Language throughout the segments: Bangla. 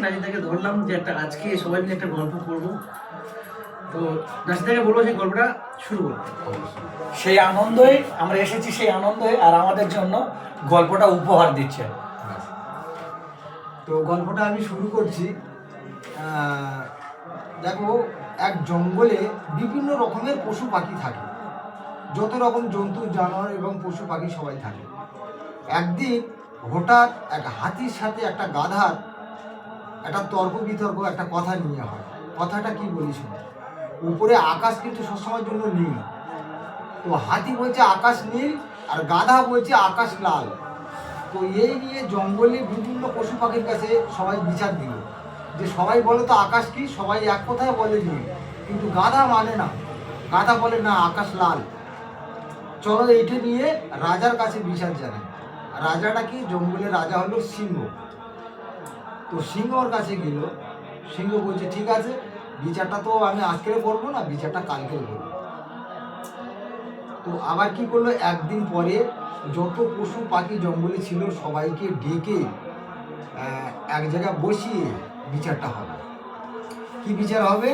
নাচিদাকে ধরলাম যে একটা আজকে সবাই মিলে একটা গল্প করবো, তো নাচিদাকে বলবো সেই গল্পটা শুরু করতে। সেই আনন্দই আমরা এসেছি, সেই আনন্দই আর আমাদের জন্য গল্পটা উপহার দিচ্ছে। তো গল্পটা আমি শুরু করছি। দেখো, এক জঙ্গলে বিভিন্ন রকমের পশু পাখি থাকে, যত রকম জন্তু জানোয়ার এবং পশু পাখি সবাই থাকে। একদিন হঠাৎ এক হাতির সাথে একটা গাধার একটা তর্ক বিতর্ক, একটা কথা নিয়ে হয়। কথাটা কি বলিস, উপরে আকাশ কিন্তু সবসময়ের জন্য নীল। তো হাতি বলছে আকাশ নীল, আর গাধা বলছে আকাশ লাল। তো এই নিয়ে জঙ্গলে বিভিন্ন পশু পাখির কাছে সবাই বিচার দিল যে সবাই বলে তো আকাশ কি, সবাই এক কথায় বলে নীল, কিন্তু গাধা মানে না, গাধা বলে না আকাশ লাল। চলো এইটা নিয়ে রাজার কাছে বিচার জানাই। রাজাটা কি, জঙ্গলের রাজা হলো সিংহ। তো সিংহর কাছে গেল। সিংহ বলছে ঠিক আছে, বিচারটা তো আমি আজকে করবো না, বিচারটা কালকে করবো। তো আবার কি করলো, একদিন পরে যত পশু পাখি জঙ্গলে ছিল সবাইকে ডেকে এক জায়গায় বসিয়ে বিচারটা হবে। কি বিচার হবে?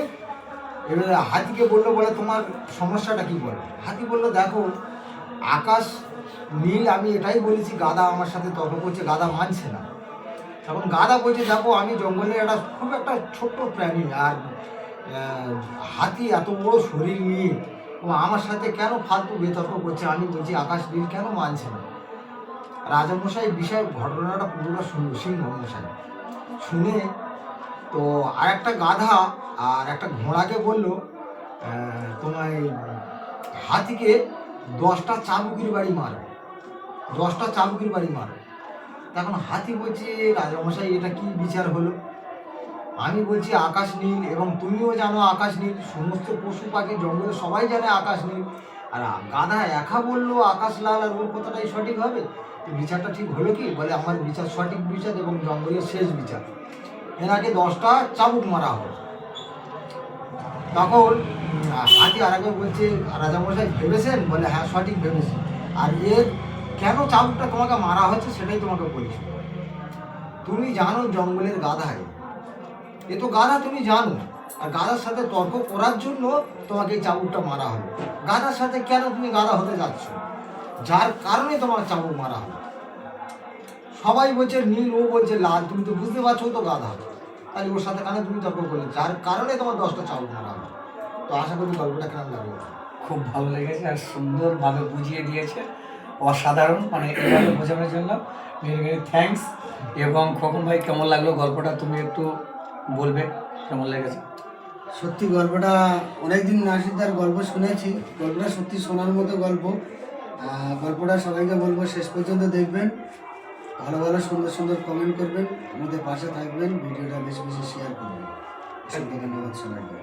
এবার হাতিকে বললো, বলে তোমার সমস্যাটা কি বলে। হাতি বললো দেখো, আকাশ নীল আমি এটাই বলেছি, গাধা আমার সাথে তর্ক করছে, গাধা মানছে না। তখন গাধা বলছে দেখো, আমি জঙ্গলের খুব একটা ছোট্ট প্রাণী, আর হাতি এত বড় শরীর নিয়ে ও আমার সাথে কেন ফালতু বিতর্ক করছে, আমি বলছি আকাশ নীল, কেন মানছে না। রাজামশাই বিষয় ঘটনাটা পুরোটা শুনল সিংহ মশাই। শুনে তো আর একটা গাধা আর একটা ঘোড়াকে বলল, তোমার হাতিকে 10টা চাবুকির বাড়ি মারো, 10টা চাবুকির বাড়ি মারো। তখন হাতি বলছে রাজামশাই এটা কি বিচার হলো, আমি বলছি আকাশ নীল এবং তুমিও জানো আকাশ নীল, সমস্ত পশু পাখি জঙ্গলে সবাই জানে আকাশ নীল, আর গাধা একা বললো আকাশ লাল, আর ওর কথাটাই সঠিক হবে। বিচারটা ঠিক হলো কি? বলে আমার বিচার সঠিক বিচার এবং জঙ্গলের শেষ বিচার, এনাকে 10টা চাবুক মারা হবে। তখন হাতি আর একবার বলছে রাজামশাই ভেবেছেন? বলে হ্যাঁ সঠিক ভেবেছি, আর এর কেন চাবুকটা তোমাকে মারা হচ্ছে সেটাই তোমাকে বলছি। তুমি জানো জঙ্গলের গাধা, এ তো গাধা তুমি জানো, আর গাধার সাথে তর্ক করার জন্য তোমাকে এই চাবুকটা মারা হবে। গাধার সাথে কেন তুমি গাধা হতে যাচ্ছ, যার কারণে তোমার চাবুক মারা হবে। সবাই বলছে নীল, ও বলছে লাল, তুমি তো বুঝতে পারছো তো গাধা, তাহলে ওর সাথে কেন তুমি তর্ক করলে, যার কারণে তোমার 10টা চাবুক মারা হবে। তো আশা করি গল্পটা কেমন লাগবে। খুব ভালো লেগেছে আর সুন্দরভাবে বুঝিয়ে দিয়েছে, অসাধারণ, মানে এইভাবে বোঝানোর জন্য ভেরি ভেরি থ্যাঙ্কস। এবং খোকন ভাই কেমন লাগলো গল্পটা, তুমি একটু বলবে কেমন লেগেছে? সত্যি গল্পটা অনেকদিন নাসিদার গল্প শুনেছি, গল্পটা সত্যি শোনার মতো গল্প। গল্পটা সবাইকে বলবো শেষ পর্যন্ত দেখবেন, ভালো ভালো সুন্দর সুন্দর কমেন্ট করবেন, আমাদের পাশে থাকবেন, ভিডিওটা বেশি বেশি শেয়ার করবেন। ধন্যবাদ সবাইকে।